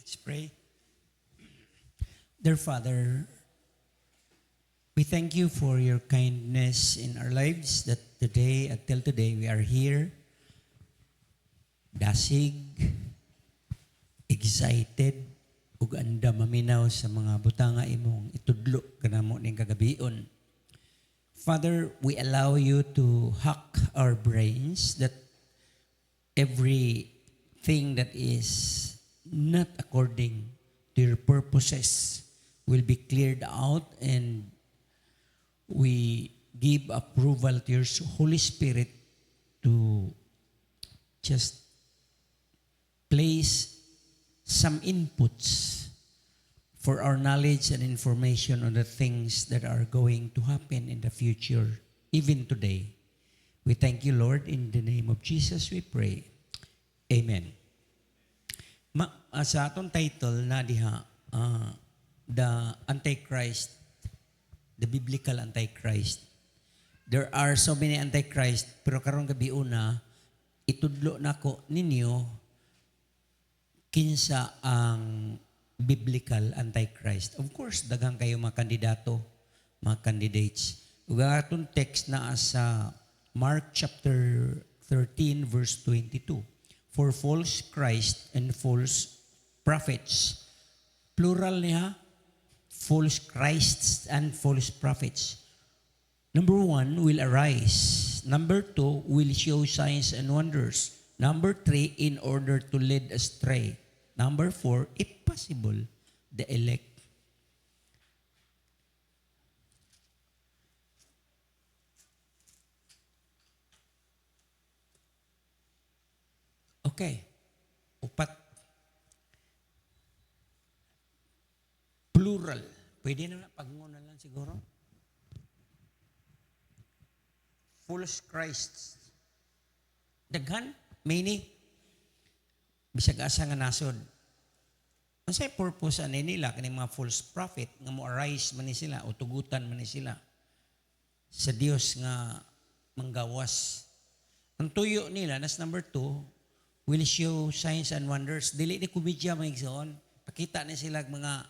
Let's pray. Dear Father, we thank you for your kindness in our lives that today, until today, we are here, dasig, excited, ug anda maminaw sa mga butanga imong itudlo kanamo ning kagabion. Father, we allow you to hack our brains that everything that is not according to your purposes will be cleared out, and we give approval to your Holy Spirit to just place some inputs for our knowledge and information on the things that are going to happen in the future, even today. We thank you, Lord. In the name of Jesus, we pray. Amen. Sa atong title na diha, the Antichrist, the biblical Antichrist. There are so many Antichrist, pero karong gabi una, itudlo nako ninyo kinsa ang biblical Antichrist. Of course, daghang kayo mga kandidato, mga candidates. Ug ang atong text na sa Mark chapter 13 verse 22. For false Christ and false prophets. Plural niya, false Christs and false prophets. Number 1, will arise. Number 2, will show signs and wonders. Number 3, in order to lead astray. Number 4, if possible, the elect. Okay. Upat. Plural. Pwede na pagnguna lang siguro. False Christs. Daghan, many. Bisag asa nga nasod. Ang say purpose ani nila kaning mga false prophet nga mo arise man ni sila o tugutan man ni sila sa Dios nga manggawas. Ang tuyo nila nas number 2 will show signs and wonders. Dili ni komedya mga igsoon. Pakita ni sila mga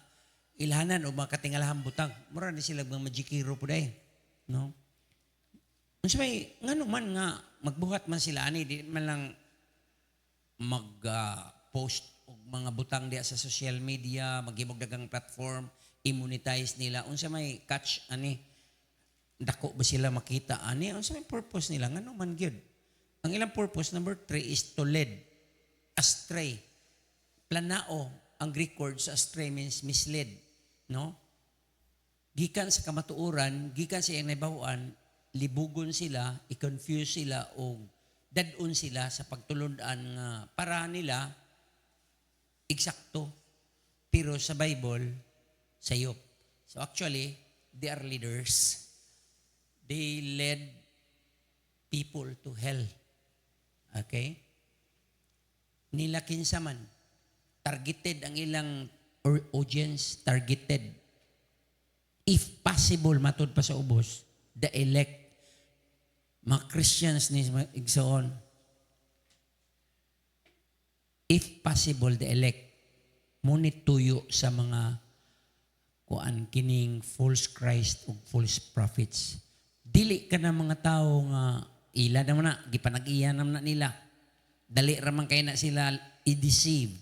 ilhanan o mga katingalahan butang. Mura ni sila mga magikiro po dahi. No? Unsa may ngano man nga magbuhat man sila ani di man lang mag-post og mga butang diya sa social media, maghimog dagang platform, immonetize nila. Unsa may catch ani? Dako ba sila makita ani? Unsa may purpose nila? Ngano man gyud? Ang ilang purpose number 3 is to lead astray. Planao ang Greek word sa astray means misled, no? Gikan sa kamatuoran, gikan sa iyang nabahuan, libugon sila, i-confuse sila o dadun sila sa pagtulundan nga para nila eksakto. Pero sa Bible, sayop. So actually, they are leaders. They led people to hell. Okay? Nila kinsa man. Targeted ang ilang audience, targeted. If possible, matod pa sa ubos, the elect. Mga Christians ni igsoon. If possible, the elect. Ngunit tuyo sa mga kuan kining false Christ o false prophets. Dili ka na mga tao nga ila naman na, gipanag-iya naman na nila. Dali raman kayo na sila i-deceive.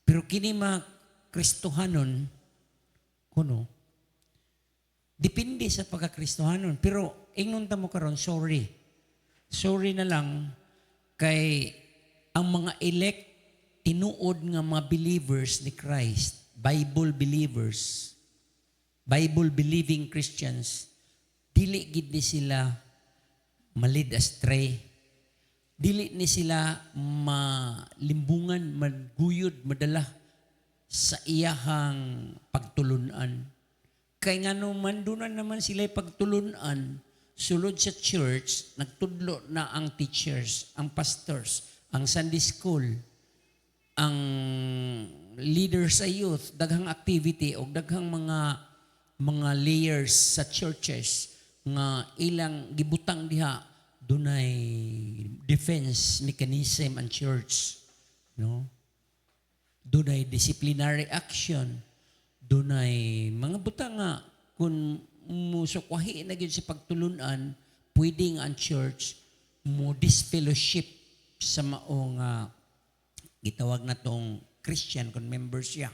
Pero kini mga Kristohanon, kuno, depende sa pagka-Kristohanon. Pero ingnon ta mo karon, sorry. Sorry na lang kay ang mga elect tinuod nga mga believers ni Christ, Bible believers, Bible believing Christians, dili gid ni sila malid astray. Dili ni sila malimbungan, maguyod, madala sa iyahang pagtulunan. Kay nga naman, doon naman sila pagtulunan, sulod sa church, nagtudlo na ang teachers, ang pastors, ang Sunday school, ang leaders sa youth, daghang activity o daghang mga layers sa churches nga ilang gibutang diha dunay defense mechanism ang church, no? dunay disciplinary action, dunay mga buta nga kung musukwahi na gyud sa pagtulunan, pwede nga ang church mo disfellowship sa mao nga gitawag na tong Christian kung member siya.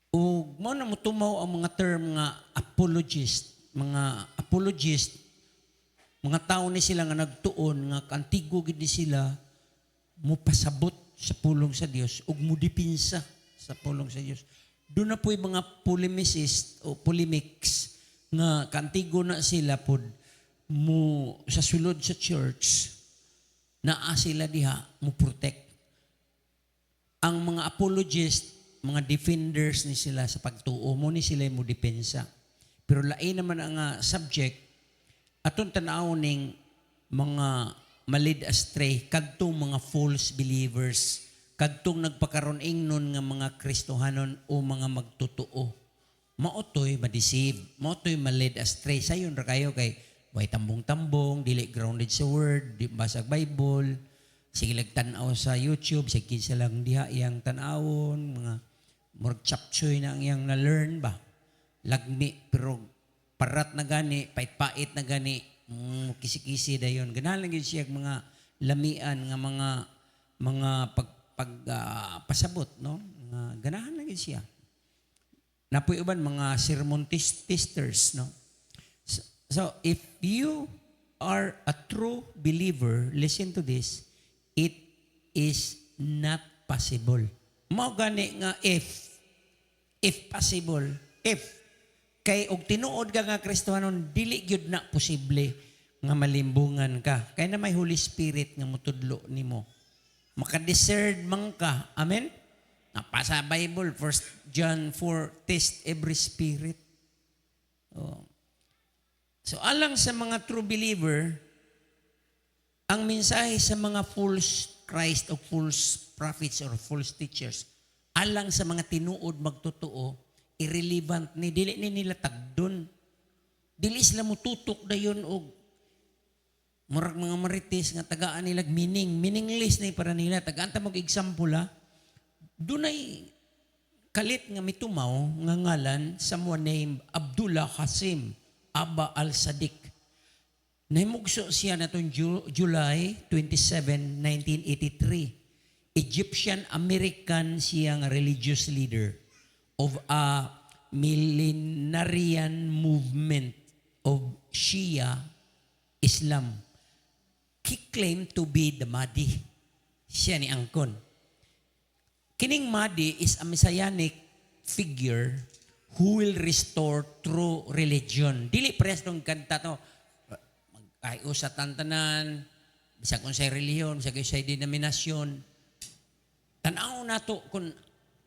O mo na mutumaw ang mga term nga apologist, mga tao ni sila nga nagtuon nga kantigo gid ni sila mo pasabot sa pulong sa Dios ug mo dipinsa sa pulong sa Dios. Doon na po'y mga polemicist o polemics nga kantigo na sila pod mo sa sulod sa church naa sila diha mo protect. Ang mga apologist, mga defenders ni sila sa pagtuo mo ni sila mo depensa. Pero lain naman ang subject aton tanaw ning mga malid astray kadtong mga false believers, kadtong nagpakaron ingnon nga mga Kristohanon o mga magtotoo. Maotoy ma-deceive, maotoy malid astray. Sayon ra kayo kay way tambong-tambong, dili grounded sa word, di basag Bible, sige tan-aw sa YouTube, sige kinsa lang diha iyang tan-awon, mga murag chapchoy na ang iyang na-learn ba. Lagmi pero parat na gani, pait-pait na gani, kisi-kisi dayon. Ganahan lang yun siya mga lamian nga mga pasabot, no? Ganahan lang yun siya. Napoy uban mga sermon testers, no? So if you are a true believer, listen to this, it is not possible. Mao gani nga if possible, if kay og tinuod ka nga Kristohanon, dili gyud na posible nga malimbungan ka. Kay na may Holy Spirit nga mutudlo nimo. Maka-discern man ka. Amen? Napasa Bible, 1 John 4, test every spirit. Oh. So alang sa mga true believer, ang mensahe sa mga false Christ o false prophets or false teachers, alang sa mga tinuod magtotoo, irrelevant ni dili ni nila tagdon. Dili sila mututok dayon og murag mga marites nga tagaan nila meaningless na para nila tagaan ta mag example dunay kalit nga mitumaw nga ngalan someone named Abdullah Qasim Abba al-Sadiq. Nahimugso siya natong July 27, 1983. Egyptian-American siya nga religious leader of a millenarian movement of Shia Islam. He claimed to be the Mahdi. Siya ni angkon. Kining Mahdi is a messianic figure who will restore true religion. Dili press tong kanta to. Magkayo sa tantanan, bisag unsay relihiyon, bisag unsay denominasyon. Tanaw nato kung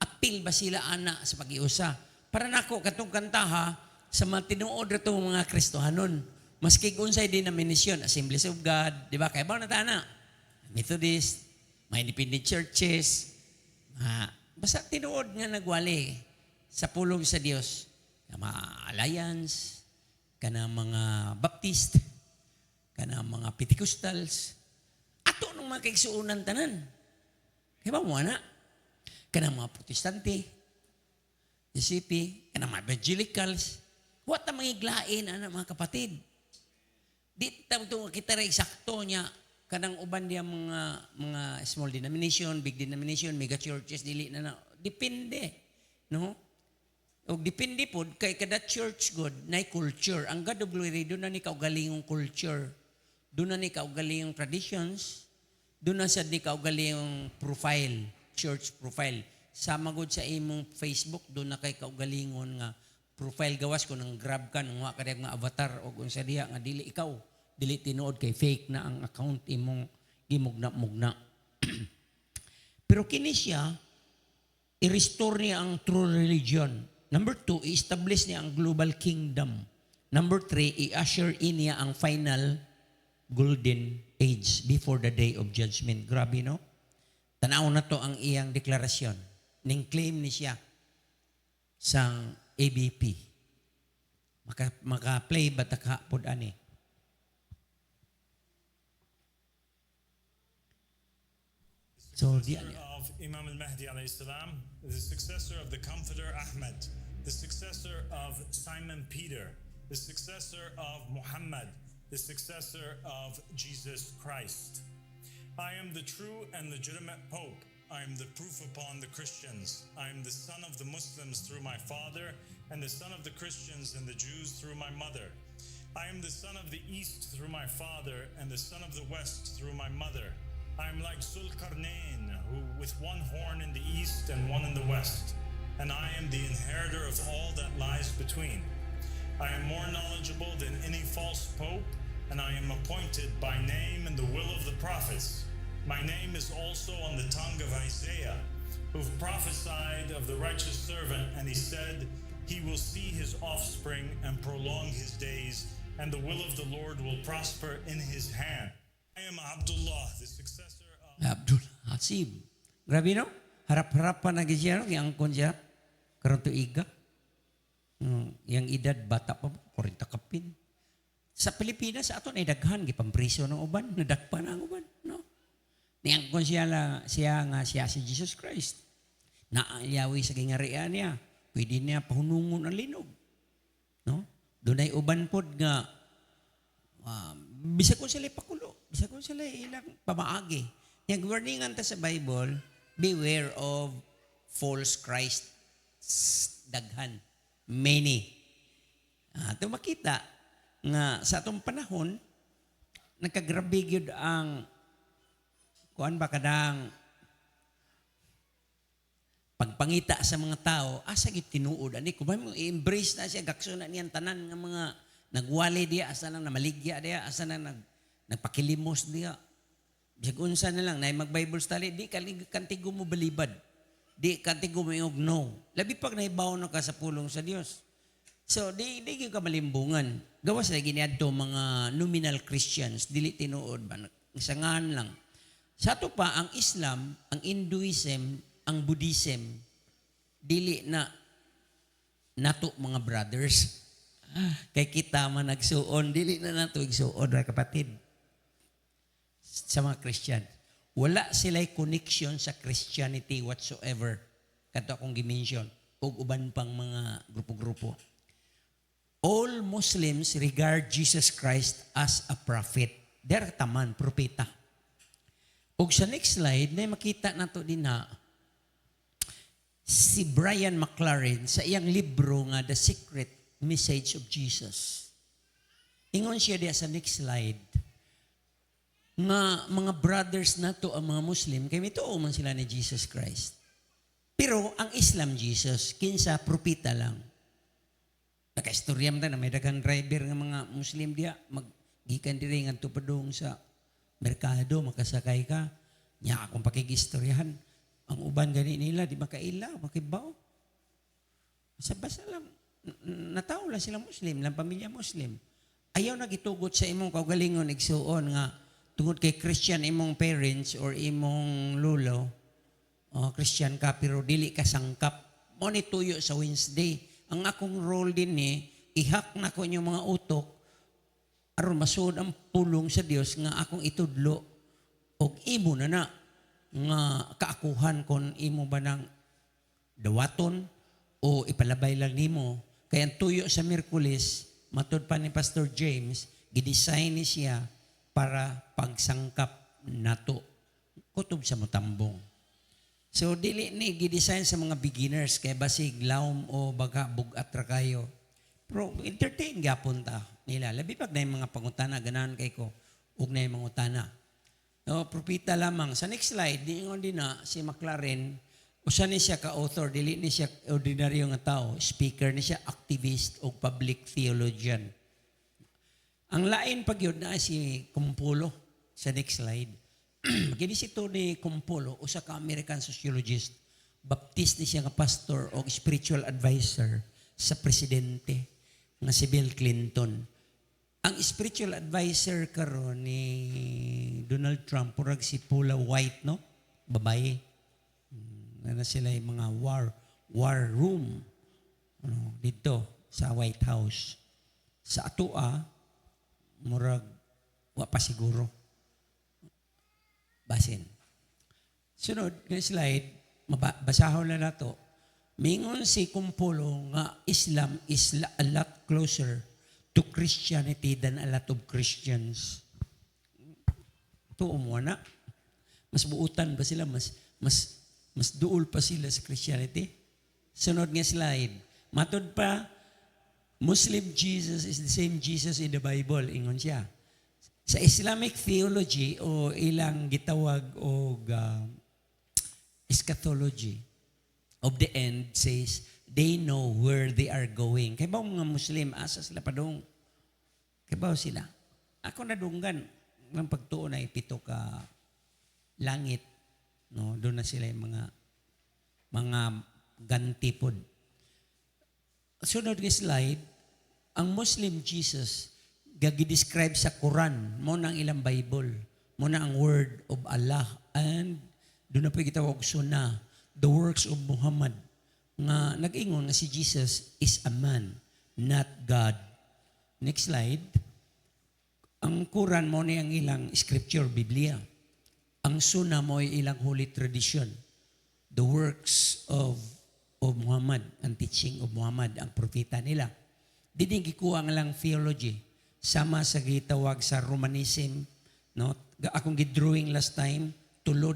apil ba sila ana sa pag-iusa. Para nako katong kantaha sa mga tinuod ratong mga Kristohanon. Maski unsay denominasyon, Assemblies of God, di ba? Kaya ba na tana? Methodist, mga independent churches, basta tinuod nga nagwali sa pulong sa Dios. Mga Alliance, kana mga Baptist, kana mga Pentecostals, ato nung mga kaigsuunan tanan. Kaya ba mo na? Kana mga Protestante, GCP, kana mga Evangelicals, what ang mga iglain, mga kapatid? Di tamo kita rin eksakto niya, kanang uban diya mga small denomination, big denomination, mega churches, dili na. Depende. No? O depende po, kay kada church God, na culture. Ang God of Glory, doon na ni kaugalingong culture. Doon na ni kaugalingong traditions. Doon na siya ni kaugalingong profile, church profile. Sama God sa imong Facebook, doon na kay kaugalingon nga profile gawas ko nang grab ka nang wa ka nga avatar o kung sa diha nga dili ikaw, dili tinuod kay fake na ang account imong gimugna-mugna. Pero kini siya i-restore niya ang true religion. Number 2, i-establish niya ang global kingdom. Number 3, i-usher in niya ang final golden age before the day of judgment. Grabe, no? Tanaw na to ang iyang deklarasyon. Ning claim ni siya sang ABP. Maka-play bataka pod ani. So, Pastor of of Imam al-Mahdi alayhi salam, the successor of the Comforter Ahmed, the successor of Simon Peter, the successor of Muhammad, the successor of Jesus Christ. I am the true and legitimate Pope. I am the proof upon the Christians. I am the son of the Muslims through my father, and the son of the Christians and the Jews through my mother. I am the son of the East through my father, and the son of the West through my mother. I am like Zulkarnain, who with one horn in the East and one in the West, and I am the inheritor of all that lies between. I am more knowledgeable than any false pope, and I am appointed by name in the will of the prophets. My name is also on the tongue of Isaiah, who prophesied of the righteous servant, and he said, he will see his offspring and prolong his days, and the will of the Lord will prosper in his hand. I am Abdullah, the successor of... Abdul Hasib. Grabe no? Harap-harapan na siya, no? Yang angkon siya. Karoon to iga. Yang edad, bata pa, 40 kapin. Sa Pilipinas, ato na daghan, gipampriso ng uban, nadagpa na ang uban. No? Niangkon siya si Jesus Christ. Naaliyawi sa gingarian niya. Pwede niya pahunungon ang linog. No? Doon ay uban pod nga, bisa ko sila pakulo. Bisa ko sila ilang pamaagi. Yung warningan ta sa Bible, beware of false Christ. Daghan. Many. Ito makita nga sa atong panahon, nagkagrabe yun ang kuan ba kadang pagpangita sa mga tao, asa gid tinuod ani ko ba mo i-embrace na siya gakso na niyang tanan nga mga nagwali diya, asa na namaligya diya, asa na nagpakilimos diya. Bisag unsa na lang nay mag-Bible study, di kantigo mo balibad. Di kantigo mo yung no. Labi pag naibaw na ka sa pulong sa Dios. So di ka malimbungan. Gawas na giniadto mga nominal Christians, dili tinuod ba isangan lang. Sa ato pa ang Islam, ang Hinduism, ang Buddhism, dili na nato mga brothers. Kay kita man nagsuon, dili na nato igsuon ra kapatid. Sa mga Christian. Wala sila'y connection sa Christianity whatsoever. Kato akong gimension. O uban pang mga grupo-grupo. All Muslims regard Jesus Christ as a prophet. They're taman, propeta. O sa next slide, na makita nato din na si Brian McLaren sa iyang libro nga The Secret Message of Jesus. Ingon siya diya sa next slide nga mga brothers nato ang mga Muslim kay mituo man sila ni Jesus Christ. Pero ang Islam Jesus kinsa propeta lang. Naka-istorya man na may daghang driver nga mga Muslim diya maggikan diri ngadto padung sa merkado makasakay ka nya akong pakigistoryahan ang uban gani nila di makailaw makibaw. Basta lang nataw lang sila Muslim lang pamilya Muslim. Ayaw na gitugot sa imong kaugalingon igsuon nga tungod kay Christian imong parents or imong lolo, Christian ka pero dili ka sangkap. Mo ni tuyo sa Wednesday. Ang akong role din ni, ihak na ko yung mga utok aron masud ang pulong sa Dios nga akong itudlo og imo na nga kaakuhan kon imo ba nang dawaton o ipalabay lang nimo. Kaya ang tuyo sa Miyerkules, matud pa ni Pastor James, gidesign ni siya para pagsangkap nato kutob sa motambong. So dili ni gidesign sa mga beginners kay basig lawom o baga bugat ra kayo. Pero entertain gyapon ta nila. Labi pag na mga pangutana ganahan kay ko ug na mga utana. No, propeta lamang. Sa next slide, diingon din na si McLaren, usa ni siya ka-author, dili ni siya ordinaryo nga tao, speaker ni siya, activist o public theologian. Ang lain pag yun na si Kumpulo sa next slide. Kini si Tony Kumpulo, usa ka American sociologist, baptist ni siya nga pastor o spiritual advisor sa presidente nga si Bill Clinton. Ang spiritual advisor karon ni Donald Trump, purag si Paula White, no? Babae. Na sila yung mga war room dito sa White House. Sa atua, murag wa pa siguro. Basin. Sunod nga slide, basahon na nato. Mingon si Kumpulo nga Islam is a lot closer to Christianity than a lot of Christians. Tuo mo na. Mas buutan ba sila? Mas duol pa sila sa Christianity? Sunod nga slide. Matod pa, Muslim Jesus is the same Jesus in the Bible. Ingon siya. Sa Islamic theology o ilang gitawag o eschatology of the end says they know where they are going. Kaya ba mga Muslim, asa sila padung? Kaya ba sila? Ako nadunggan ng pagtuon ay 7 ka langit. No? Doon na sila yung mga gantipod. Sunod nga slide, ang Muslim Jesus gagi-describe sa Quran, mo na ang ilang Bible, mo na ang word of Allah, and doon na po gitawag sunnah, the works of Muhammad, nga nag-ingon nga si Jesus is a man, not God. Next slide. Ang Quran mo na ang ilang scripture, Biblia. Ang sunnah mo ay ilang holy tradition, the works of Muhammad, ang teaching of Muhammad, ang propeta nila. Dili gikuha ang lang theology. Sama sa gitawag sa Romanism, no? Akong gidrawing last time, tulo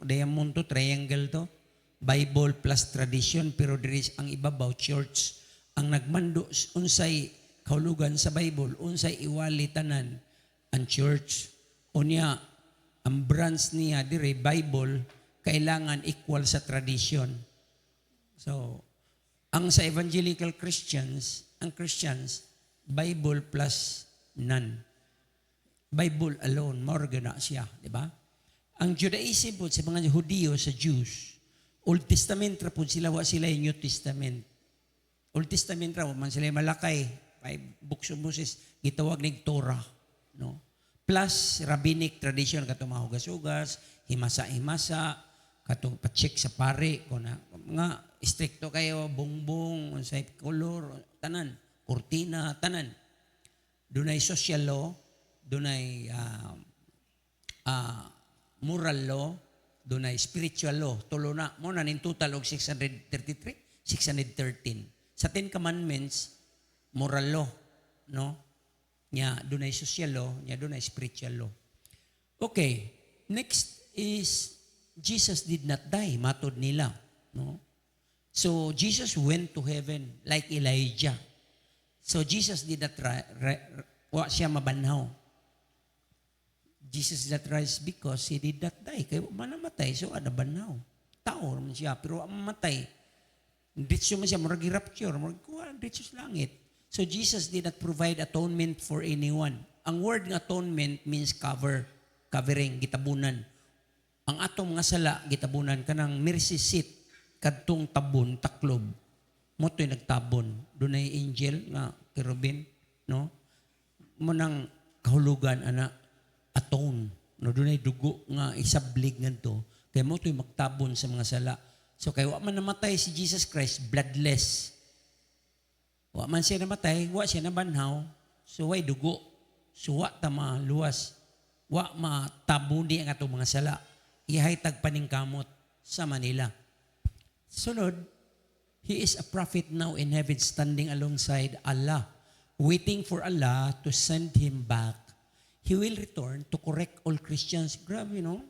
diamonto triangle to. Bible plus tradition, pero there is ang ibabaw church. Ang nagmando unsay kahulugan sa Bible, unsay iwali tanan ang church. Unya ang branch niya dire Bible kailangan equal sa tradition. So, ang sa evangelical Christians, ang Christians, Bible plus none. Bible alone, morga na siya, di ba? Ang Judaism po sa mga Hudiyo, sa Jews, Old Testament ra po sila, wa sila yung New Testament. Old Testament ra, man sila malakay, 5 books of Moses, gitawag ng Torah. No? Plus, rabbinic tradition, katong mahugas-hugas, himasa-himasa, katong pa-check sa pare, kung na, mga stricto kayo, bongbong, unsay color, tanan. Kurtina, tanan. Dunay social law, dunay moral law, dunay spiritual law. Tulo na. Muna nin total og 633, 613. Sa 10 Commandments, moral law. No? Nya, dunay social law, nya dunay spiritual law. Okay. Next is, Jesus did not die, matod nila. No? So, Jesus went to heaven like Elijah. So, Jesus did not wa siya mabanhaw. Jesus did not rise because he did not die. Kaya manamatay, so ada banhaw. Tao naman siya, pero mamatay. Ditso man siya, marag rapture, marag kuha, ditso sa langit. So, Jesus did not provide atonement for anyone. Ang word ng atonement means covering, gitabunan. Ang atong mga sala, gitabunan, kanang mercy seat, kadtong tabon, taklob. Moto'y nagtabon. Doon ay angel nga kerubin, no? Munang kahulugan ana atone. No, doon ay dugo nga isablig ngadto. Kaya moto'y magtabon sa mga sala. So kay wa man namatay si Jesus Christ, bloodless. Wa man siya namatay, wa siya nabanhaw. So way dugo. So wa ta maluwas. Wa matabon di ang atong mga sala. Ihaytag paningkamot sa Manila. Sunod, he is a prophet now in heaven standing alongside Allah, waiting for Allah to send him back. He will return to correct all Christians. Grabe, no?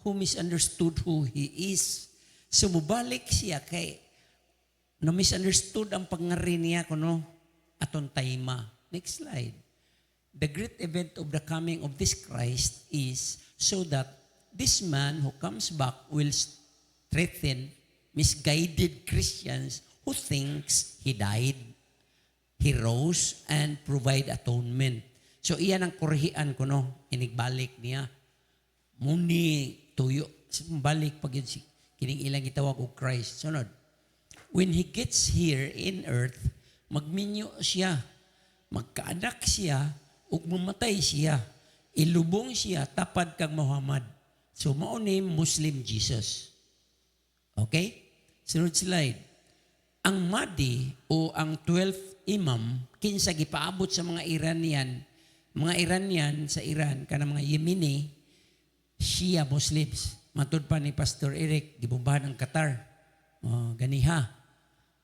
Who misunderstood who he is. So, mubalik siya kay na-misunderstood ang pangari niya kuno aton tayma. Next slide. The great event of the coming of this Christ is so that this man who comes back will strengthen misguided Christians who thinks he died, he rose, and provide atonement. So, iyan ang kurihian ko, no? Inigbalik niya. Muni, tuyo. Balik pag yun, kining ilang itawag o Christ. Sunod. When he gets here in earth, magminyo siya, magkaanak siya, ug mamatay siya. Ilubong siya, tapad kang Muhammad. So, mauni Muslim Jesus. Okay? Sunod slide. Ang Mahdi o ang 12th Imam, kinsa gipaabot sa mga Iranian sa Iran, kanang mga Yemeni, Shia Muslims. Matod pa ni Pastor Eric, gibombahan ang Qatar. Ganiha.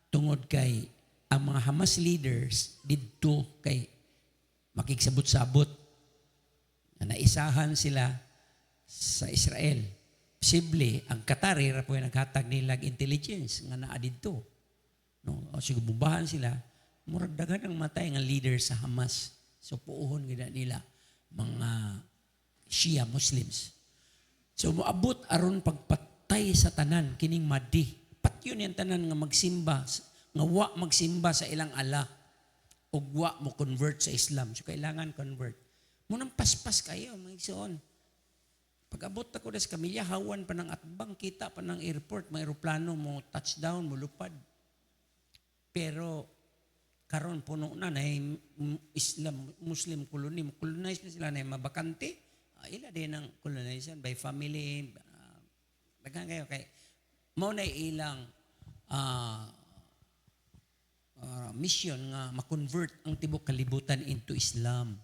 Tungod kay ang mga Hamas leaders didto kay makigsabot-sabot. Naisahan sila sa Israel. Posible, ang Qatar, ra po yung naghatag nilang intelligence nga naa didto. No? O sige, bumbahan sila, murag daghan ang matay nga leader sa Hamas. So, puuhon gina nila, mga Shia Muslims. So, moabot aron pagpatay sa tanan, kining madi. Patyon yung tanan nga magsimba, nga wa magsimba sa ilang ala, o wa mo convert sa Islam. So, kailangan convert. Munang paspas kayo, mga igsoon. Pag-abot ako sa kamilya, hawan pa ng atbang, kita pa ng airport, may aeroplano mo, touchdown, mo lupad. Pero, karon puno na Islam, Muslim colony, colonize na sila na mabakante. Ila din ang colonization by family. Dagan kayo kay mao na ilang mission nga ma-convert ang tibok kalibutan into Islam.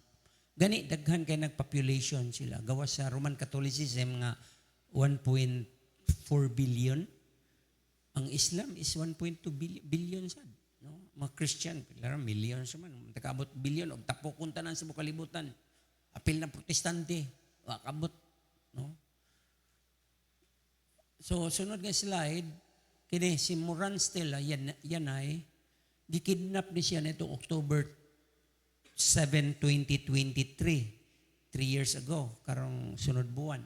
Gani daghan kay nagpopulation sila. Gawas sa Roman Catholicism nga 1.4 billion. Ang Islam is 1.2 billion sad. No? Mga Christian, pila millions man. Takabot billion og tapokon tanan sa kalibutan. Apil na protestante, kabot, no? So sunod nga slide, kini si Moran Stella yan ay gikidnap ni siya nitong October 7, 2023. 3 years ago, karong sunod buwan.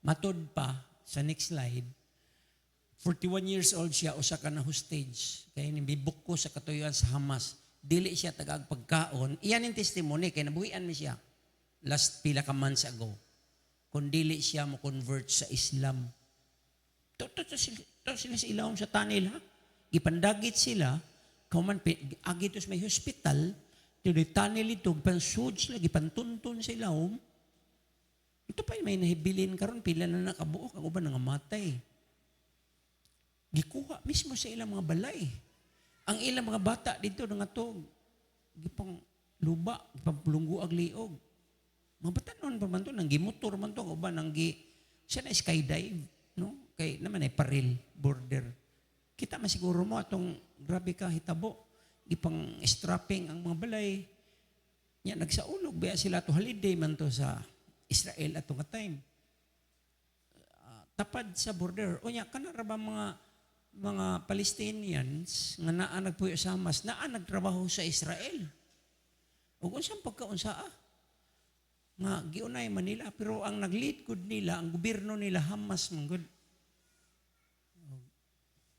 Matod pa, sa next slide, 41 years old siya, usa ka na hostage. Kaya nibibuk ko sa katuyuan sa Hamas. Dili siya tagag pagkaon. Iyan yung testimony, kaya nabuhian mi siya. Last pila ka months ago. Kung dili siya mo convert sa Islam. To sila sa ilawom sa tunnel, ha? Gipandagit sila, kauman, agitos may hospital, yung tunnel ito, pansud sila, gipantuntun sa ilawom. Ito pa may nahibilin karon pila na nakabuok, ako ba nangamatay? Gikuha mismo sa ilang mga balay. Ang ilang mga bata dito nga to, gipang luba, gipang pulungguag liog. Mga bata noon pa man to, nang gimotor man to, ako ba, siya na skydive, no? Kay naman ay paril, border. Kita masiguro mo atong grabe ka hitabo. Ipang strapping ang mga balay. Nya nagsaulog baya sila to holiday man to sa Israel atong time. Tapad sa border. O nya kana ra ba mga Palestinians nga naa nagpuyo sa Hamas, naa nagtrabaho sa Israel. Ug unsang pagkaunsaa? Nga giunay man nila pero ang nag-lead good nila, ang gobyerno nila Hamas man good.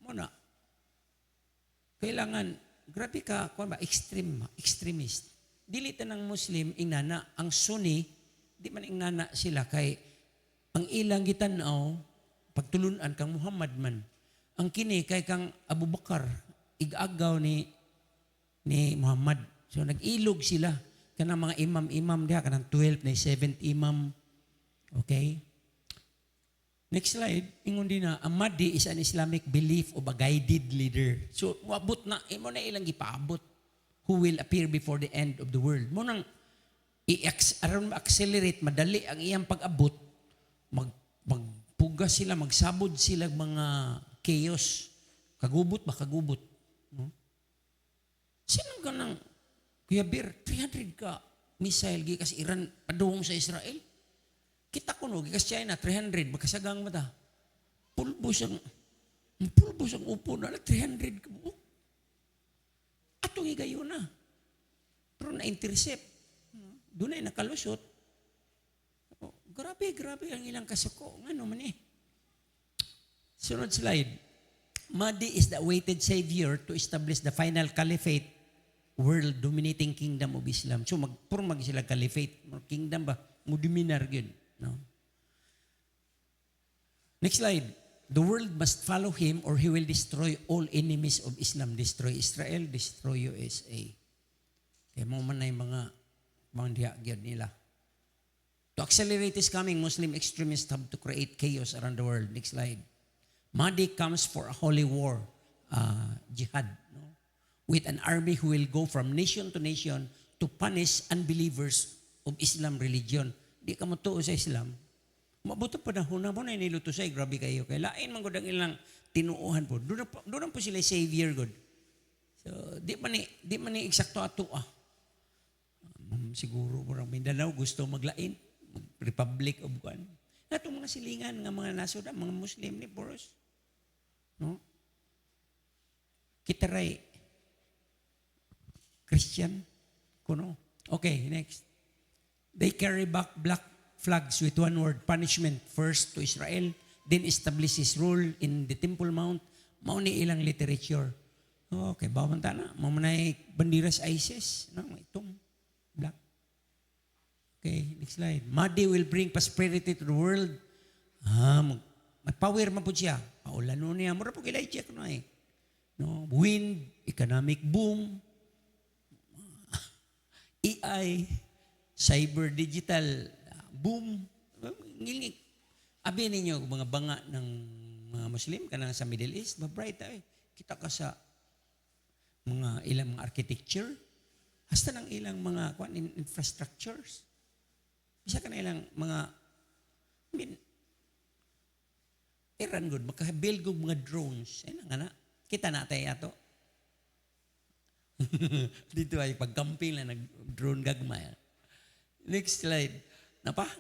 Muna, kailangan, grabe ka, kung ba, extremist. Dili tanang Muslim, ingnana. Ang Sunni, di man ingnana sila kay ang ilang gitanaw, pagtulunan kang Muhammad man. Ang kini kay kang Abu Bakar, igagaw ni Muhammad. So nag-ilog sila. Kanang mga imam-imam diha, kanang 12 na 7th imam. Okay? Next slide, ingon din na, ang Mahdi is an Islamic belief of a guided leader. So, wabot na, mo na ilang ipaabot who will appear before the end of the world. Mo nang aron accelerate, madali ang iyang pag-abot, magpugas sila, magsabod sila mga chaos. Kagubot ba? Kagubot. No? Sino ka nang, Kuya Bir, 300 ka missile gikas Iran padung sa Israel? Kita ko no, gikas China, 300, magkasagang mata. Pulbos ang upo na, 300 ka buo. Atong igayo na. Pero na-intercept. Doon ay nakalusot. Oh, grabe ang ilang kasuko. Ano man eh. Sunod slide. Mahdi is the awaited savior to establish the final caliphate, world dominating kingdom of Islam. So magpurmag sila caliphate. Kingdom ba? Mudominar yun. No? Next slide. The world must follow him or he will destroy all enemies of Islam. Destroy Israel, destroy USA. Kaya mo man na yung mga dihagyan nila. To accelerate his coming, Muslim extremists have to create chaos around the world. Next slide. Mahdi comes for a holy war, jihad, no? With an army who will go from nation to nation to punish unbelievers of Islam religion. Di ka matuo sa Islam, Mabuto pa na huna mo na niluto say grabe kayo kay lain man gud ang ilang tinuuhan po. Doon po sila savior god. So di man ni eksakto ato siguro murang Mindanao gusto maglain, Republic of Guan. Natong mga silingan nga mga nasod mga Muslim ni Boros. No? Kita ray Christian kuno. Okay, next. They carry back black flags with one word, punishment, first to Israel, then establish his rule in the Temple Mount. Mao ni ilang literature. Okay, bawang na. Mamunay bandiras ISIS. No, itong black. Okay, next slide. Mahdi will bring prosperity to the world. Mag-power man po siya. Paulan nun niya. Mura po Elijah ko na eh. No, wind, economic boom, AI, cyber digital boom. Ngilingig. Abi ninyo mga banga ng mga Muslim kanang sa Middle East, mabright ay. Kita ka sa mga ilang mga architecture, hasta ng ilang mga infrastructures. Bisa ka na ilang mga Iran good, makabuild ko mga drones. Ay nga na, kita na tayo ato. Dito ay pag-camping na nag-drone gagmay. Next slide. Napa?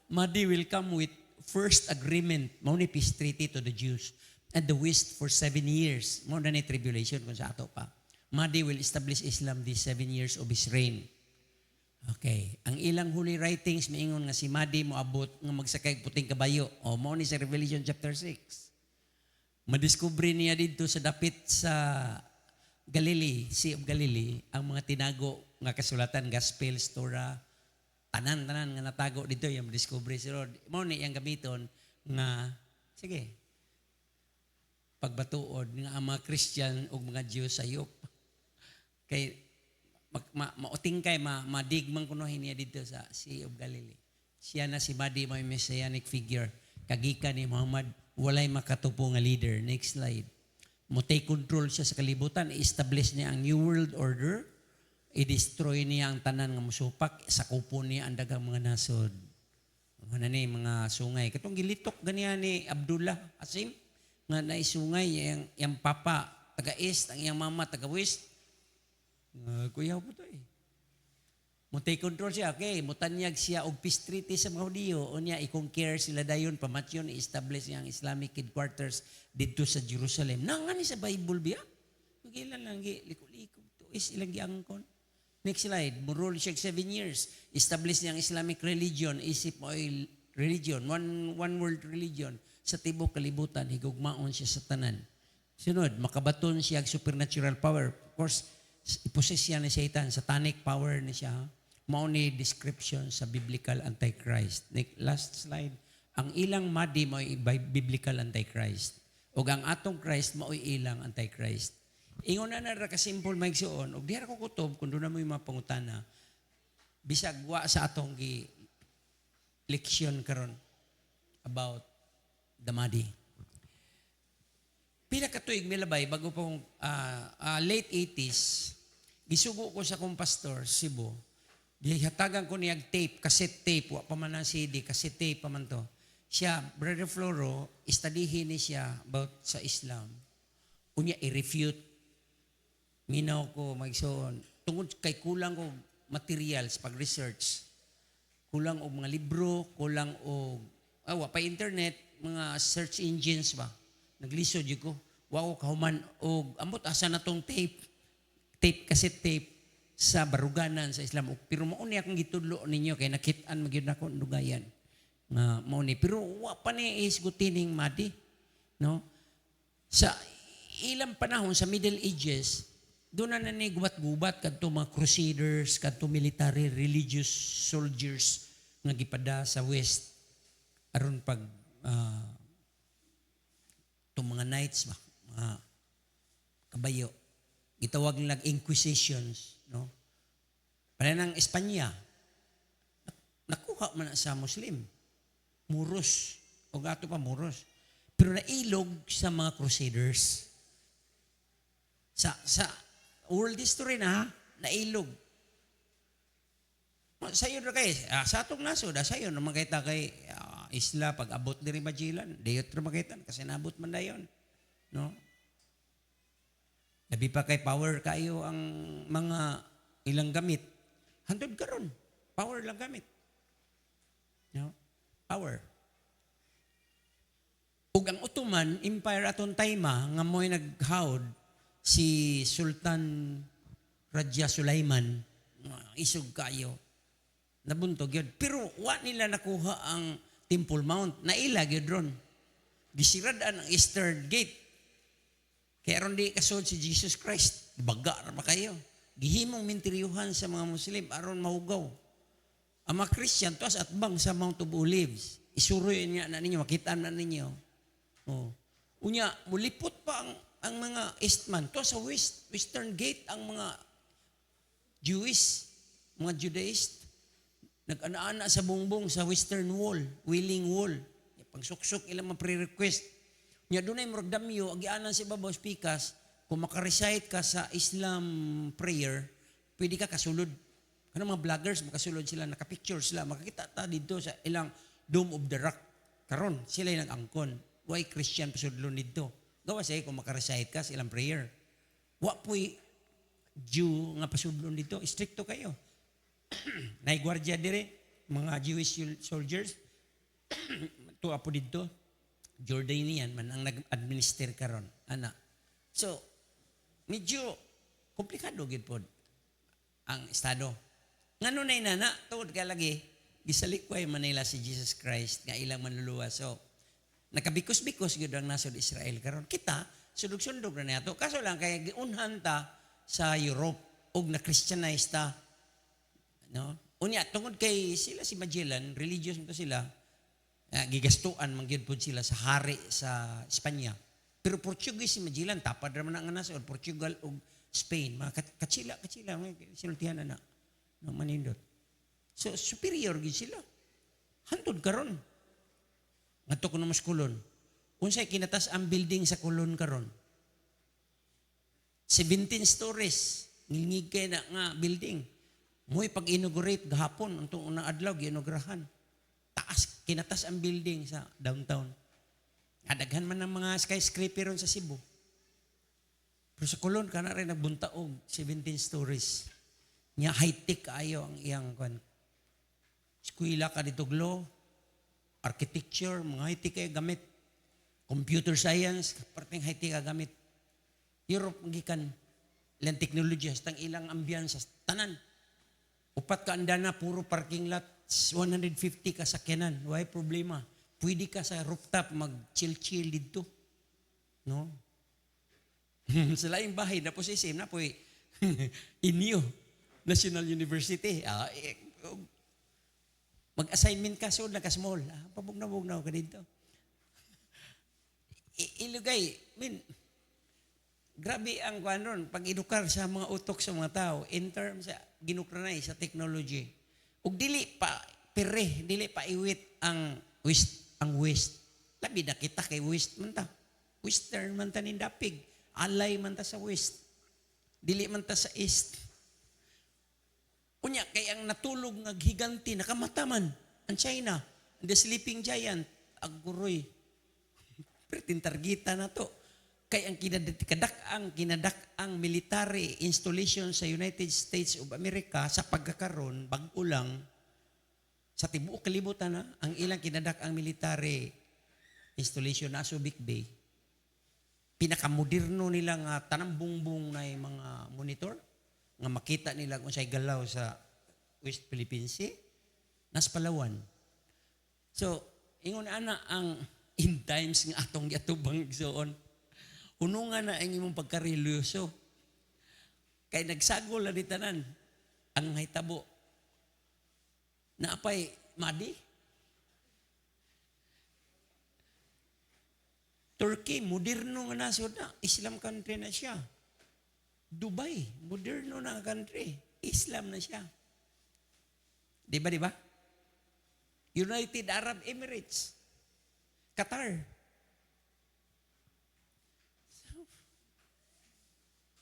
Mahdi will come with first agreement, mao ni peace treaty to the Jews and the West for 7 years. Mao na ni tribulation kung sa ato pa. Mahdi will establish Islam these 7 years of his reign. Okay. Ang ilang holy writings maingon nga si Mahdi moabot nga magsakay puting kabayo. O mao ni sa Revelation chapter 6. Madiskubre niya dito sa dapit sa Galilee, Sea of Galilee, ang mga tinago nga kasulatan, Gospels, Torah, tanan nga natago dito yung discovery si Lord. Mao ni yang gamiton nga sige. Pagbatuod nga ang mga Christian ug mga Jews sayop. Kay mauting kay madigmang kunohin niya dito sa Sea of Galilee. Siya na si Mahdi, may messianic figure. Kagikan ni Muhammad, walay makatupo nga leader. Next slide. Mo take control siya sa kalibutan, i-establish niya ang New World Order, i-destroy niya ang tanan nga musupak, sakupon niya ang dagang mga nasod. Ano ni mga sungay. Katong gilitok ganiyan ni Abdullah Asim, nga naisungay, yung papa, taga-east, ang iyang mama, taga-west. Kuyaw po to eh. Mo take control siya, okay, mutanyag siya og peace treaty sa mga Hudiyo, o niya, i-conquer sila dayon, pamatyon, i-establish niya ang Islamic headquarters dito sa Jerusalem. Nangani sa Bible biya? Magilan lang, liko-liko, to is ilang giangkon. Next slide, murul siya 7 years, establish niya ang Islamic religion, isip mo religion, one world religion, sa tibok kalibutan, higugmaon siya sa tanan. Sunod, makabaton siya ang supernatural power. Of course, iposes siya ni Satan, satanic power ni siya. Mao ni description sa biblical antichrist. Last slide. Ang ilang Mahdi mao biblical antichrist. O ang atong Christ mao ilang antichrist. Ingon na ra ka simple maigsuon, og diha ko kutob kun doon na mo yung mga pangutana. Bisag wa sa atong gi leksyon karon about the Mahdi. Pila ka tuig milabay bago pong late 80s, gisugo ko sa kong pastor, Cebu. Hatagan ko niya tape, cassette tape, wa pa man ang CD, cassette tape pa man to. Siya, Brother Floro, istadihin ni siya about sa Islam. Kunya i-refute. Minaw ko, magsoon. Tungod kay kulang ko materials pag-research. Kulang og mga libro, kulang og, wa pa internet, mga search engines ba. Naglisod yun ko. Wa ko kahuman og, ambot asa na tong tape, cassette tape, sa baruganan sa Islam. Pero mauni akong gitudlo ninyo kay nakitaan magyud nako dugayan. Nga mauni pero wa pa ni isgutining Mahdi, no? Sa ilang panahon sa Middle Ages, doon na ni gubat-gubat kadto mga crusaders, kadto military religious soldiers nga gipada sa West aron pag itong mga knights ba, mga kabayo. Gitawag nilang inquisitions, no? Para ng Espanya, nakuha man sa Muslim. Muros. O gato pa muros. Pero nailog sa mga crusaders. Sa world history na, nailog. Sayo na kayo, sa atong nasod, sayo naman kita kay isla, pag abot diri Magellan, dayot ra makitan, kasi nabot man dayon. No? Labi pa kay power kayo ang mga ilang gamit. Handod karon. Power lang gamit. No? Power. Ug ang Ottoman Empire aton tayma nga mo'y naghawd si Sultan Raja Sulaiman, isog kayo. Nabuntog yun. Pero wa nila nakuha ang Temple Mount. Naila yun ron. Gisiradan ang Eastern Gate. Kaya ron di kasod si Jesus Christ. Baga na ba kayo? Gihimong mintiryuhan sa mga Muslim aron mahugaw. Ang mga Christian, tuas at bang sa Mount of Olives. Isuroy niya na ninyo, makita na ninyo. Oh. Unya, mulipot pa ang mga Eastman. Tuas sa Western Gate ang mga Jewish, mga Judaist. Nag-ana-ana sa bungbong sa Western Wall, Wailing Wall. Pagsuksok ilang mga pre-request. Nya dunay murag damyo, agianan si babaw pikas, kung makarecite ka sa Islam prayer, pwede ka kasulod. Kanang mga vloggers, makasulod sila, nakapicture sila, makakita ta dito sa ilang Dome of the Rock. Karon, sila yung nag-angkon. Why Christian pasudlon dito? Gawa siya kung makarecite ka sa ilang prayer. Wa po'y Jew nga pasudlon dito, stricto kayo. Naigwardya dire, mga Jewish soldiers. Ito apo dito, Jordanian man ang nag-administer karon, ana. So, medyo komplikado gid pod ang estado. Ngano nay nana tuod ka lagi gisalikway Manila si Jesus Christ nga ilang manluluwa. So, nakabikos-bikos gid ang nasod Israel karon. Kita sundog-sundog na nato. Kaso lang kay giunhan ta sa Europe ug na-Christianize ta. No? Unya tungod kay sila si Magellan, religious mo sila. Gigastuan mangyud pod sila sa hari sa Espanya. Pero Portuguese si Magellan tapad ra man ang nasod Portugal ug Spain. Mga katsila sinultihan na no manindot. So superior gid sila. Hantod karon. Ngadto ko na mas kulon. Unsay kinatas ang building sa kulon karon? 17 stories. Ngingig kay na nga building. Mo'y pag-inaugurate gahapon, ang unang adlaw, gi-inaugurahan. Taas, kinatas ang building sa downtown. Nadaghan man ng mga skyscraper ron sa Cebu. Pero sa Colon, ka na rin nagbuntaog, 17 stories. Nya high-tech ayo ang iyang kwan. Eskwela ka dito law, architecture, mga high-tech kayo gamit. Computer science, parteng high-tech ka gamit. Europe, magikan, ilang teknolohiya, hastang ilang ambiyansa, tanan. Upat ka andana, puro parking lot, 150 ka sakyanan. Why problema? Pwede ka sa rooftop mag-chill-chill dito. No? Sa laing bahay, na po si Sim, na po Inyo, National University. Mag-assignment ka, so naka-small. Pabugnaw-bugnaw ka dito. Ilugay, grabe ang kwanon, pag-edukar sa mga utok sa mga tao in terms sa ginukranay sa technology. Ug dili pa dili pa iwit ang West. Labi na kita kay West man ta. Western man ta nindapig. Alay man ta sa West. Dili man ta sa East. Unya kay ang natulog nga giganti nakamataman ang China, the sleeping giant, aguroy. Pertin targeta na to. Kay ang kinadak-ang military installation sa United States of America sa pagkakaroon, bag-o lang, sa tibuok kalibutan na, ang ilang kinadak-ang military installation na Subic Bay, pinakamoderno nila nga tanang bungbong na mga monitor, nga makita nila kung sa'y galaw sa West Philippine Sea, nas Palawan. So, ingon ana ang in times nga atong yatubang igsoon, unungan na ang imong pagkarelyoso. Kay nagsagol na ditanan ang hitabo. Naapay, madi? Turkey, moderno nga nasod na. Islam country na siya. Dubai, moderno na country. Islam na siya. Di ba? United Arab Emirates. Qatar.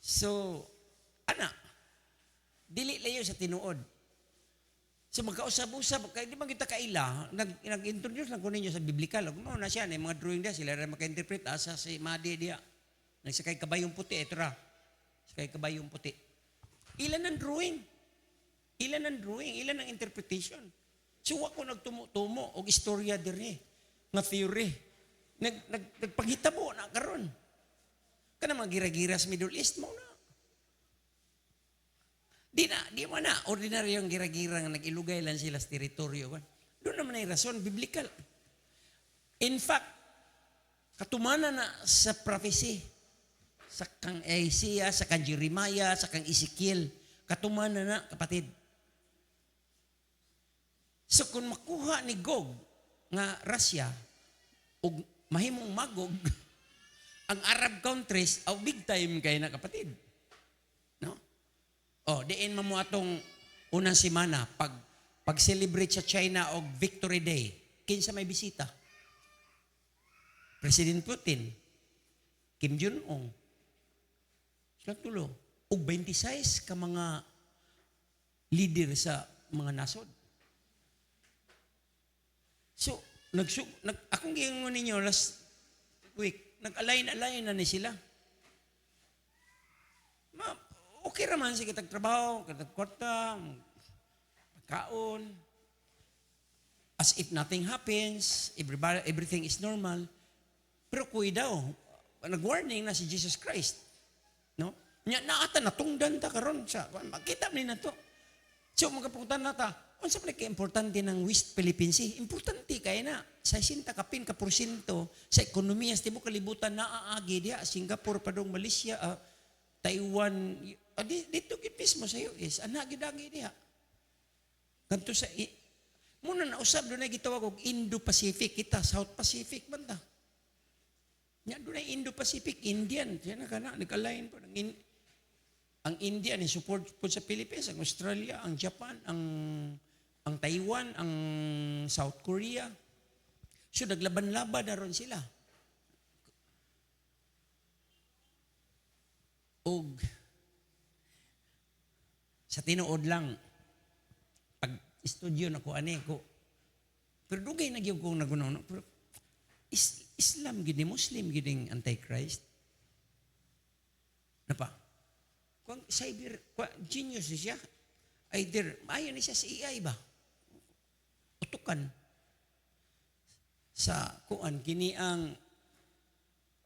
So, dili layo sa tinuod. So magkausap-usap, kaya di man kita kaila, nag-introduce lang ko ninyo sa biblical. Ano na siya, mga drawing dia, sila rin maka-interpret, asa si Madi dia. Nagsakay kabayong puti, ito ra. Sakay kabayong puti. Ilan ang drawing? Ilan ang drawing? Ilan ang interpretation? So ako nagtumo-tumo, o istorya diri, nga theory. Nagpanghitabo na karon. Kana mga gira-gira sa Middle East mo na. Di mo na, ordinaryong gira-gira nga nag-ilugay lang sila sa teritoryo. Doon naman ay rason, biblical. In fact, katumana na sa prophecy, sa kang Isaiah, sa kang Jeremiah, sa kang Ezekiel, katumana na, kapatid. So kung makuha ni Gog nga Russia, o mahimong magog, ang Arab countries, big time kayo na kapatid. No? Diin mo atong unang semana, pag-celebrate sa China og Victory Day, kinsa may bisita? President Putin, Kim Jong-un, sila tulo, og 26 ka mga leader sa mga nasod. So, akong gingon ninyo last week, nag-align na ni sila. Okay raman sige tagtrabaho, katagkwarta, pagkaon. As if nothing happens, everything is normal. Pero kuy daw, nag-warning na si Jesus Christ. No? Nya naata natungdan ta karon sa makita ni nato. So magapuntan nata, unsa man kay importante ng West Philippine Sea? Importante kay na 60% sa ekonomiya sa tibuok kalibutan naaagi diha, Singapore padung Malaysia, Taiwan, dito gid mismo sa US, anagi-dagi diha. Kanto sa muna na usab doon ay gitawag og Indo-Pacific, kita South Pacific man ta. Nya doon ay Indo-Pacific, Indian, siya na kana nag-align po ang India ni support po sa Philippines, ang Australia, ang Japan, ang Taiwan, ang South Korea. So naglaban-laban na ron sila. Og sa tinuod lang, pag studio na ko, pero dugay na gyud kong nagunaw. Pero Islam gini, Muslim gini Antichrist. Napa? Kung genius siya, either maayon ni siya sa AI ba? Utukan. Sa kuan, kini ang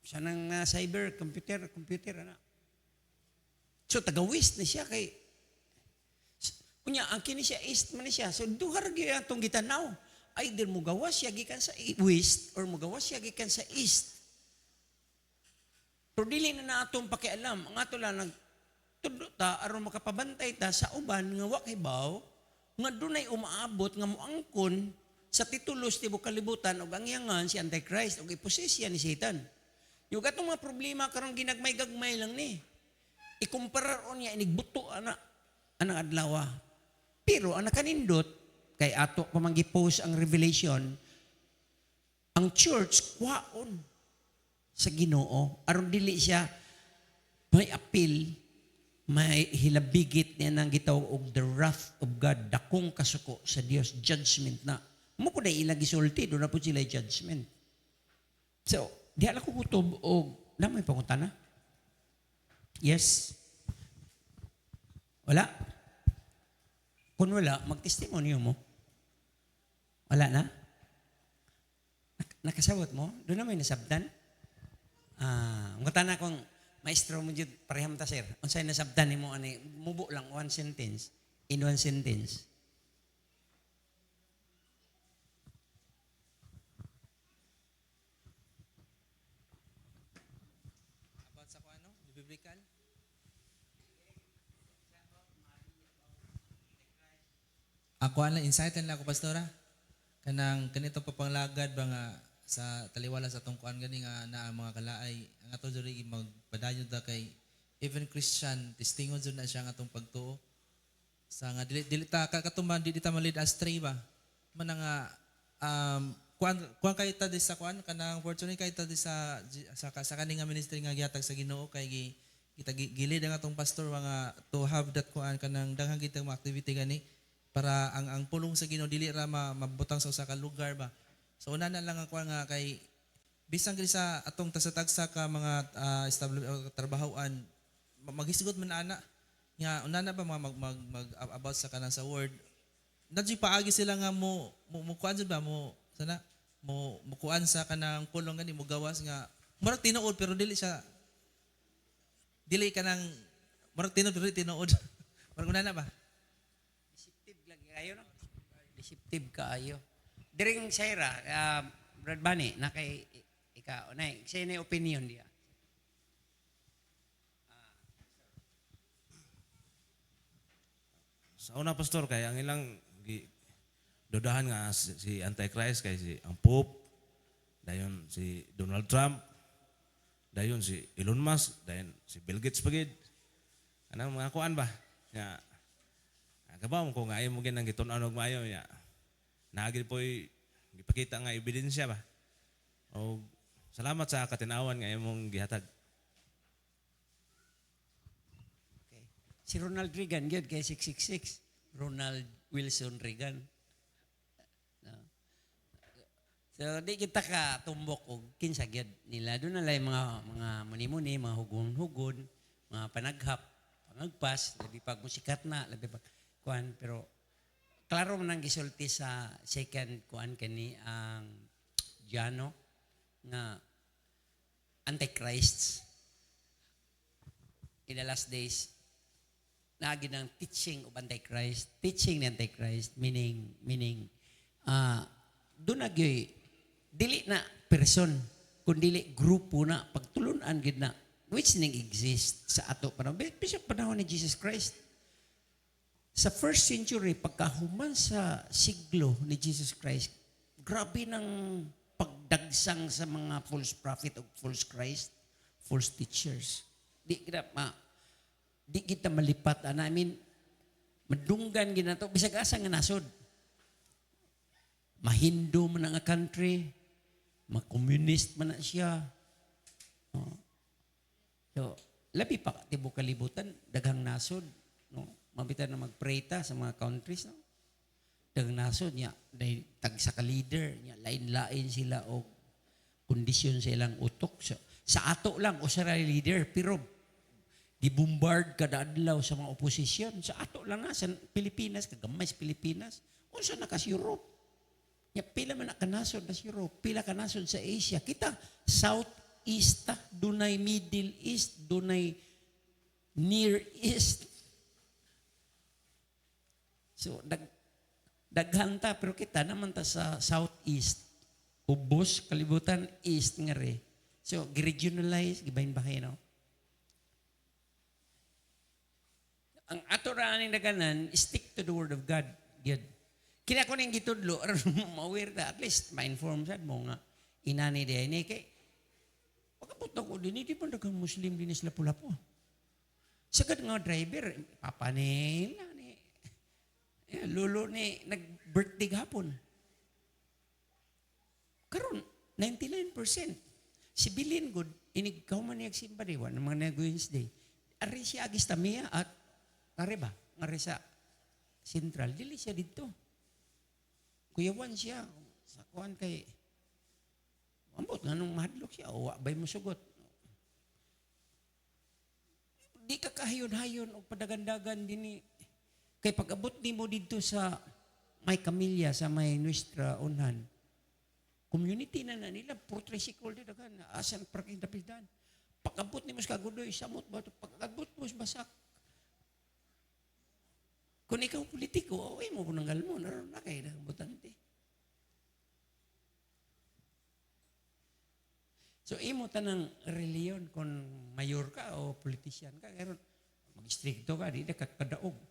sanang cyber, computer, ana. So, taga-west na siya kay kunya, ang kini siya east man siya. So, duhar gyud atong gitanaw. Either mugawas siya gikan sa west or mugawas siya gikan sa east. Pero dili na atong pakialam. Ang ato lang nagtudlo ta aron makapabantay ta sa uban nga wa kay baw nga dunay umaabot nga moangkon sa titulos tibuok kalibutan og angyangan si Antichrist og iposesya ni Satan. Yung atong mga problema karon ginagmay-gagmay lang ni. Ikumparar niya inigbuto anang adlaw. Pero ang nakanindot kay ato pamanggi-post ang revelation, ang church kwaon sa Ginoo aron dili siya may appeal, may hilabigit niya nang gitawag og the wrath of God, dakong kasuko sa Dios, judgment na. Mo ko na ilang gisulti, doon na po sila judgment. So, di ala ko kutob og namay pangutana. Yes. Wala. Kung wala, magtestimonyo mo. Wala na? Nakasawat mo? Doon na may nasabdan? Ngutana kong maestro mo dyan, pareham ta sir. Unsay nasabdan ni mo, mubo lang, one sentence. In one sentence. About sa ano? Biblical? Ako lang, insight lang ako, pastora. Kanito pa panglagad ba nga sa taliwala sa tungkuan gani nga na mga kalaay ang ato diri magpadayon ta kay even Christian tistingon jud na siya nga atong pagtuo sa nga dili ta katuman dili ta malid astray ba man nga kuan kay ta di sa kuan kanang opportunity kay ta di sa kani nga ministry nga gihatag sa Ginoo kay kita gilid ang atong pastor nga to have that kuan kanang daghang kitang activity gani para ang pulong sa Ginoo dili ra mabutang sa usa ka lugar ba. So una na lang ako nga kay bisang gid sa atong tagsa-tagsa ka mga trabahoan maghisgot man ana nga una na ba mag about sa kanang sa word. Nadji paagi sila nga mo kuan jud ba mo sana mo kuan sa kanang pulong gani mo gawas nga murag tinuod pero dili kanang murag tinuod pero tinuod. Murag una na ba? Deceptive lagi kayo, no? Deceptive kaayo. Diring Saira, Brad Bunny, na kay ikaw, na, siya na opinion diya. Sa una, Pastor, kaya ang ilang dodahan nga si Antichrist, kay si ang Pope, dayon si Donald Trump, dayon si Elon Musk, dayon si Bill Gates pagid. Anang mga kuan ba? Nga, kabaw mo kung nga mo ginang gitunan og maayo ya. Naagid po'y gipakita nga ebidensya ba? O salamat sa katinawan nga imong gihatag. Okay. Si Ronald Reagan, yun, kay 666. Ronald Wilson Reagan. No. So, di kita ka tumbok o kinsa gyud nila. Doon na lang mga muni-muni, mga hugon-hugon, mga panaghap, pangagpas, labi pag musikat na, labi pag kuan. Pero, klaro man ang gisulti sa second kuan kani ang Jano nga Antichrist in the last days naagi ng teaching of Antichrist. Teaching ni Antichrist meaning doon nagyoy dili na person kundi grupo na pagtulunan gid na which ning exist sa ato panahon. Bisag panahon ni Jesus Christ. Sa first century, pagkahuman sa siglo ni Jesus Christ, grabe ng pagdagsang sa mga false prophet o false Christ, false teachers. Di kita malipat. I mean, madunggan ginato. Bisag asa nga nasod. Mahindu man ang country, ma-communist man na siya. Oh. So, labi pa tibo kalibutan, daghang nasod. No? Mabitan na magpreta sa mga countries. No? Daghang nasod niya, dahil tag sa ka-leader, niya, lain-lain sila o kondisyon sa ilang utok. So, sa ato lang, o sa leader, pero gibombard kada adlaw sa mga oposisyon. Sa ato lang na, sa Pilipinas, kagamay sa Pilipinas, o sa nakas Europe. Ya, pila man kanasod na sa Europe, pila kanasod sa Asia. Kita, Southeast, dunay Middle East, dunay Near East. So, daghanta, pero kita naman ta sa Southeast. Ubos, kalibutan, East nga re. So, gi-regionalize, gibahin-bahay, no? Ang ato raaning naganan, stick to the Word of God. Good. Kina ko ning gitudlo, maware na, at least, ma-inform sad mo nga, inani diya, ini kay, pagkapunta ko din, hindi pa dagang Muslim din is lapu-lapu. Sagad nga driver, papa nila, lulo ni nag-birthday hapon. Karon 99%. Si Bilin good, inigkaw man niya simba diwan ng mga Wednesday. Ari siya agis tamiya at ari ba? Ari sa Central. Dili siya dito. Kuyawan siya. Sa kuhan kay ambot nga nung mahadlok siya. O bay mo sugot. Di ka kahayon-hayon o padagandagan din ni kay pag-abot ni mo dito sa may Camilla, sa may Nuestra Unhan, community na nila, puro tricycle din dagan, asan parking dapidan. Pag-abot ni mo sa kagudoy, samot ba ito? Pag-abot mo sa basak. Kung ikaw politiko, away mo po ng galmo, naroon na kayo na butante. So, imo tanang reliyon kung mayor ka o politician ka, kaya mag-stricto ka, di na kakadaog.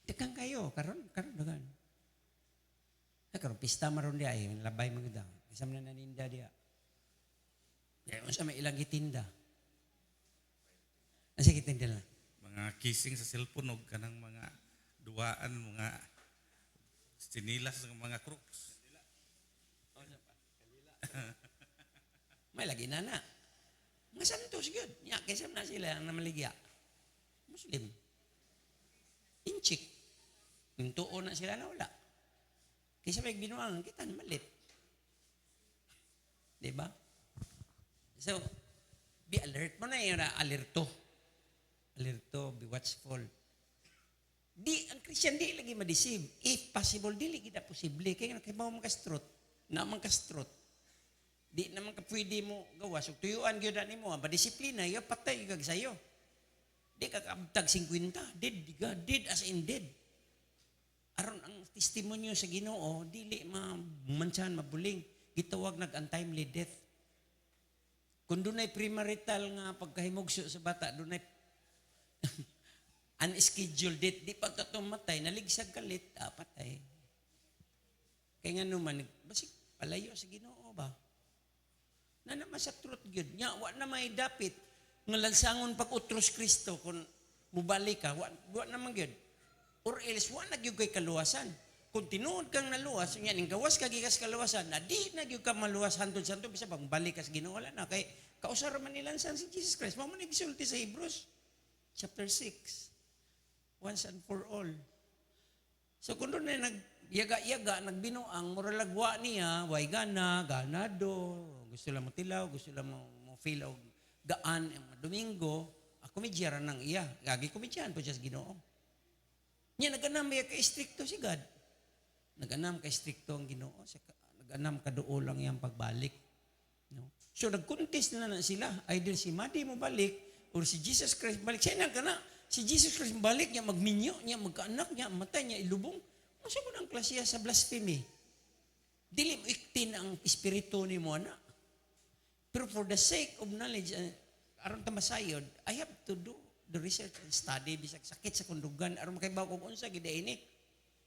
Tekan kayo, karon dagan. Karon pista maron dia ay labay magda. Isam na naninda dia. Kaya mo sa may ilang gitinda. Asa gitinda na? Mga kissing sa cellphone og kanang mga duwaan, mga sinilas ng mga crooks. May lagi na. Mga santos gyud. Nya kisam na sila ang namaligya. Muslim. Inchik. Yung tuon na sila na wala. Kaysa may binuangan kita, malit. Diba? So, be alert mo na yun, alerto. Alerto, be watchful. Ang Christian di lagi ma-deceive. If possible, di lagi na posible. Kaya mo makastrot. Naman kastrot. Di naman ka pwede mo gawa. So, tuyuan yun na mo. Madisiplina, yung patay yung sa'yo. Di ka kaabtag 50. Dead as in dead. Aron ang testimonyo sa Ginoo, dili mamansahan, mabuling. Gitawag nag-untimely death. Kung dunay premarital nga pagkahimugso sa bata, dunay unscheduled death, di pa matay, naligsag kalit, patay. Kaya nga naman, basig palayo sa Ginoo ba? Na naman sa truth good. Nya, wa na may dapit. Nga lansangon pag-utros Kristo, kung mubalik ka, wa naman good. Or else, wa nagyug kay kaluwasan. Kung tinuod kang naluwas, yan, yung gawas ka gikas kaluwasan, na di nagyug ka maluwas hantod-santo, bisa bang balik ka sa Ginoo, wala na. Kay kausara man nilansan si Jesus Christ. Mamo nagsulti sa Hebrews, chapter 6. Once and for all. So kung doon na nagyaga-yaga, nagbinuang, muralagwa niya, way ganado, gusto lang mo tilaw, gusto lang mo feel o gaan, Domingo, ako medyara ng iya. Gagi komedyan po siya sa Ginoo. Niya, nag-anam ka-stricto si God. Nag-anam ka-stricto ang Ginoo. Nag-anam ka-duo lang yung pagbalik. No? So nag-contest na sila. Either si Madi mo balik or si Jesus Christ balik. Siya ka na. Si Jesus Christ balik niya, magminyo niya, magkaanak niya, matay niya, ilubong. Masa mo ng klasiya sa blasphemy? Dili mo iktin ang espiritu ni mo, anak. Pero for the sake of knowledge, aron ta masayod, I have to do the research and study, bisag sakit sa kundugan, aron makaibaw kung unsa gid ini.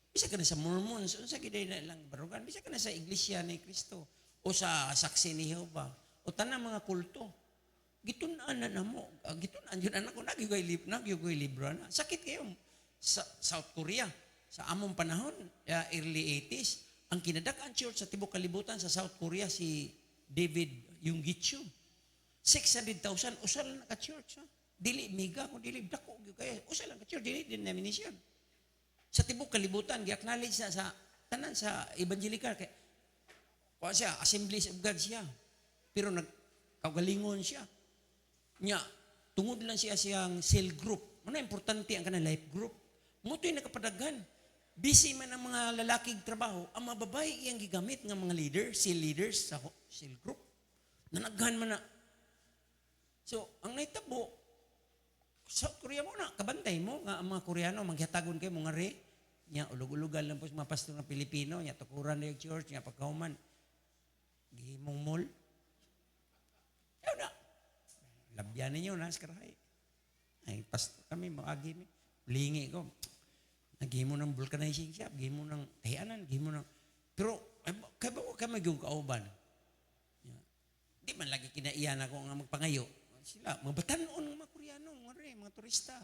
Bisa ka na sa Mormons, unsa gid na lang barugan, bisa ka na sa Iglesia ni Kristo, o sa Saksi ni Jehovah, o tanang mga kulto. Gitunan na namo, gitunan yun anak ko, nagyugoy libro na. Sakit kayo sa South Korea, sa among panahon, early 80s, ang kinadak-an church sa tibok kalibutan sa South Korea, si David Yonggi-cho. 600,000, usal na ka-church. Dili mega, kung dili dako, kaya usal lang ka-church, dili denomination. Sa tibok kalibutan, gi-acknowledge na sa tanan sa evangelical, kaya siya, Assemblies of God siya. Pero nagkagalingon siya. Nya, tungod lang siya siyang cell group. Ano importante ang kanang life group? Muto'y nakapadagan. Busy man ang mga lalaking trabaho, ang mga babae iyang gigamit ng mga leaders, cell leaders sa cell group. Nanaghan man na. So, ang naitabo, sa Korea mo na, kabantay mo, nga ang mga Koreano, manghatagon kayo, mga re, nya, ulog-ulugan lang po sa mga pastor ng Pilipino, nya, tukuran na yung church, nya, pagkauman, gihimong mall. Yaw na. Labyan ninyo na, skarahay. Ay, pastor kami, maagi mi. Lingi ko. Nagihimo ng vulcanizing shop, gihimo ng tayanan, gihimo ng... Pero, kaya yung kauban. Di man lagi kinaiyan ako nga magpangayo. Sila, magbatanon mga Koreano, mga turista.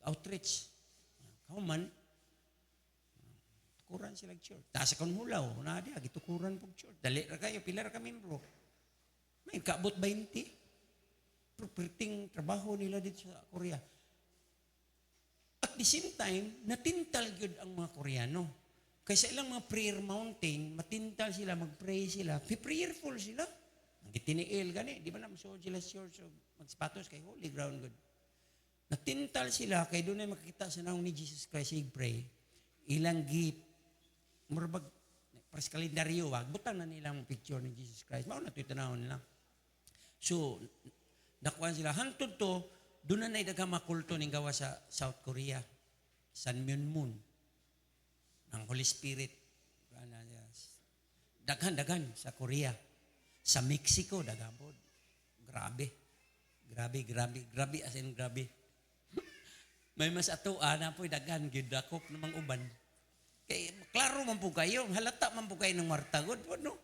Mag-outreach. Kauman, tukuran sila church. Taas akong hulaw, na di, gitukuran po church. Dali ra kayo, pila ra ka membro. May kaabot 20. Properting trabaho nila dito sa Korea. At the same time, natintal yun ang mga Koreano. Kaysa ilang mga prayer mountain, matintal sila, mag-pray sila, prayerful sila. Ang gitiniil gani, di ba na so sila church o magsapatos kay holy ground good. Natintal sila, kay doon ay makikita sa naong ni Jesus Christ, pray. Ilang gift, murabag, pares kalendaryo, butang na nilang picture ni Jesus Christ. Mao na ito itanawon nila. So, nakuha sila. Hantod to, doon na daghang makulto ng gawa sa South Korea. San Myunmun. Ang Holy Spirit. Daghan sa Korea. Sa Mexico, daghan po. Grabe as in grabe. May mas atuan na po'y daghan, gidakop namang uban. Kaya, klaro man po kayo, halata man po kayo ng martagod. No?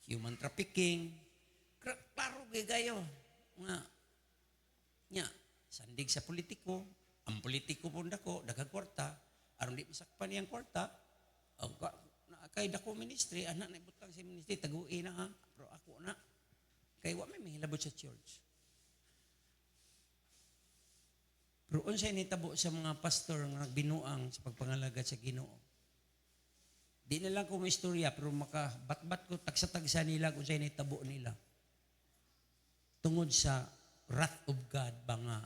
Human trafficking. Klaro kayo. Nga, sandig sa politiko, ang politiko po dako, daghang kwarta, aron di masakpan niyang kwarta, kay dako ministry, anak na ibutang si ministry, taguin na ha, pero ako na. Kay wa may mahilabot sa church. Pero unsay nitabo sa mga pastor nga nagbinuang sa pagpangalagad sa Ginoo. Di na lang ko maistorya pero makabatbat ko tagsa-tagsa nila kung unsay nitabo nila. Tungod sa wrath of God ba nga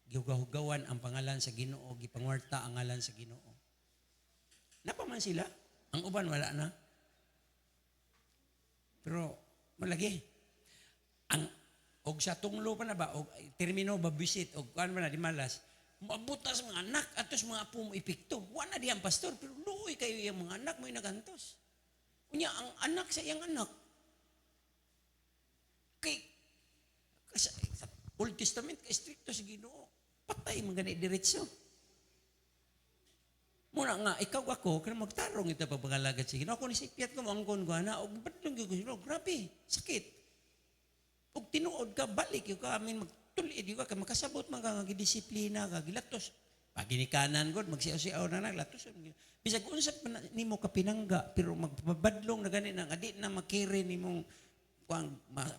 gihugahugawan ang pangalan sa Ginoo, gipangwarta ang ngalan sa Ginoo. Napaman sila, ang uban wala na. Pero malagi. Ang og sa tunglo pa na ba og termino ba visit og kuan man na di malas. Mabutas mga anak atos mga apo mo epekto. Wala di ang pastor pero luoy kayo yung mga anak mo nagantos. Unya ang anak sa iyang anak. Kay sa Old Testament kay stricto sa Ginoo. Patay man gani diretso. Muna nga, ikaw ako, kaya magtarong ito pagpangalagat sa Ginoo. Ako ni sipiat ko, mangkon ko, na, og batlong ko, grabe, sakit. Og tinuod ka, balik yung ka, amin, magtuliid yung ka, makasabot mga ka, gidisiplina ka, gilatos. Pag ginikanan ko, magsiyaw-siyaw na naglatos. Bisag unsap ni mo kapinangga, pero magpabadlong na gani na, adi na makiri ni mong,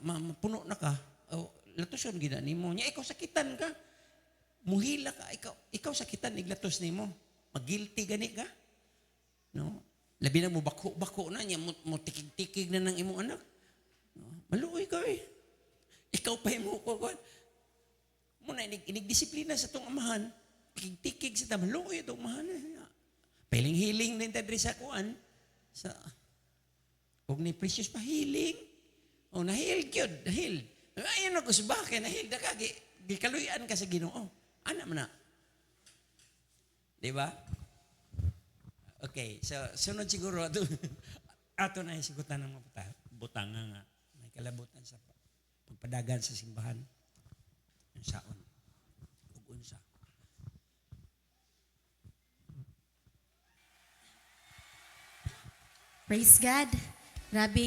mapuno na ka, o latoson gina ni mo. Nya, ikaw sakitan ka, muhila ka, ikaw sakitan, iglatos ni mo. Mag-guilty gani ka. No? Labi na mo bako-bako na niya, mo tikig-tikig na ng imong anak. No? Maluoy ka eh. Ikaw pa mo ko. Muna, inigdisiplina sa itong amahan. Tikig-tikig sa tama. Maluoy itong amahan. Piling-hiling din tayo sa kuan. Huwag ni precious pa hiling. O nahil gyud, nahil. Ayun ako sa bakit, nahil. Gikaluyan ka sa Ginoo. Ana man na. Diba? Okay, so sunod siguro ato na isigutan ng mga butanga nga. May kalabutan sa pagpadagan sa simbahan. Yung saon. Ug unsa. Praise God. Grabe